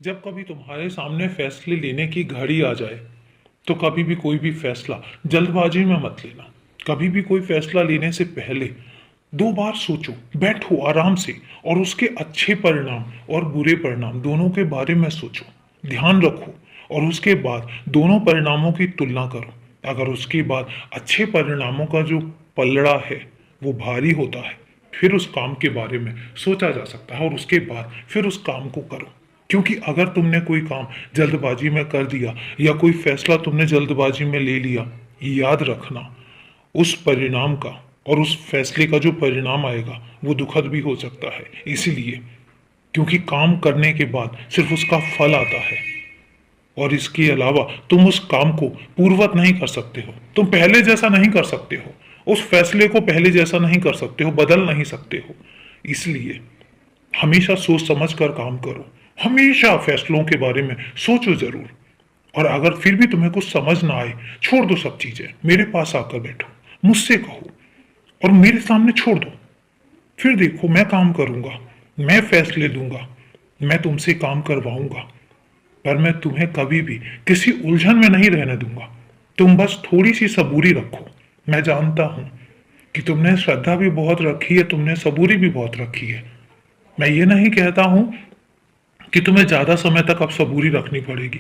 जब कभी तुम्हारे सामने फैसले लेने की घड़ी आ जाए तो कभी भी कोई भी फैसला जल्दबाजी में मत लेना। कभी भी कोई फैसला लेने से पहले 2 बार सोचो, बैठो आराम से और उसके अच्छे परिणाम और बुरे परिणाम दोनों के बारे में सोचो, ध्यान रखो और उसके बाद दोनों परिणामों की तुलना करो। अगर उसके बाद अच्छे परिणामों का जो पलड़ा है वो भारी होता है, फिर उस काम के बारे में सोचा जा सकता है और उसके बाद फिर उस काम को करो। क्योंकि अगर तुमने कोई काम जल्दबाजी में कर दिया या कोई फैसला तुमने जल्दबाजी में ले लिया, याद रखना उस परिणाम का और उस फैसले का जो परिणाम आएगा वो दुखद भी हो सकता है। इसीलिए क्योंकि काम करने के बाद सिर्फ उसका फल आता है और इसके अलावा तुम उस काम को पूर्ववत नहीं कर सकते हो, तुम पहले जैसा नहीं कर सकते हो, उस फैसले को पहले जैसा नहीं कर सकते हो, बदल नहीं सकते हो। इसलिए हमेशा सोच समझ कर काम करो, हमेशा फैसलों के बारे में सोचो जरूर। और अगर फिर भी तुम्हें कुछ समझ ना आए, छोड़ दो सब चीजें, मेरे पास आकर बैठो, मुझसे कहो और मेरे सामने छोड़ दो। फिर देखो मैं काम करूंगा, मैं फैसले लूंगा, मैं तुमसे काम करवाऊंगा, पर मैं तुम्हें कभी भी किसी उलझन में नहीं रहने दूंगा। तुम बस थोड़ी सी सबूरी रखो। मैं जानता हूं कि तुमने श्रद्धा भी बहुत रखी है, तुमने सबूरी भी बहुत रखी है। मैं ये नहीं कहता हूं कि तुम्हें ज्यादा समय तक अब सबूरी रखनी पड़ेगी,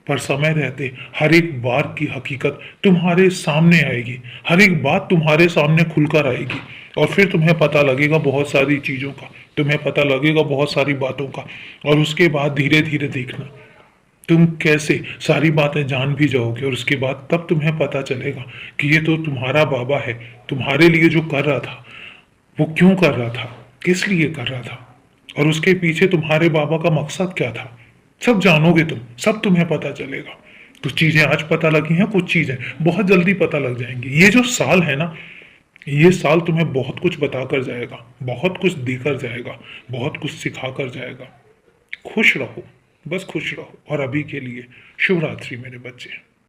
पर समय रहते हर एक बार की हकीकत तुम्हारे सामने आएगी, हर एक बात तुम्हारे सामने खुलकर आएगी और फिर तुम्हें पता लगेगा बहुत सारी चीजों का, तुम्हें पता लगेगा बहुत सारी बातों का। और उसके बाद धीरे धीरे देखना तुम कैसे सारी बातें जान भी जाओगे और उसके बाद तब तुम्हें पता चलेगा कि ये तो तुम्हारा बाबा है, तुम्हारे लिए जो कर रहा था वो क्यों कर रहा था, किस लिए कर रहा था और उसके पीछे तुम्हारे बाबा का मकसद क्या था। सब जानोगे तुम, सब तुम्हें पता चलेगा। कुछ चीजें आज पता लगी हैं, कुछ चीजें बहुत जल्दी पता लग जाएंगी। ये जो साल है ना, ये साल तुम्हें बहुत कुछ बताकर जाएगा, बहुत कुछ देकर जाएगा, बहुत कुछ सिखा कर जाएगा। खुश रहो, बस खुश रहो। और अभी के लिए शुभ रात्रि मेरे बच्चे।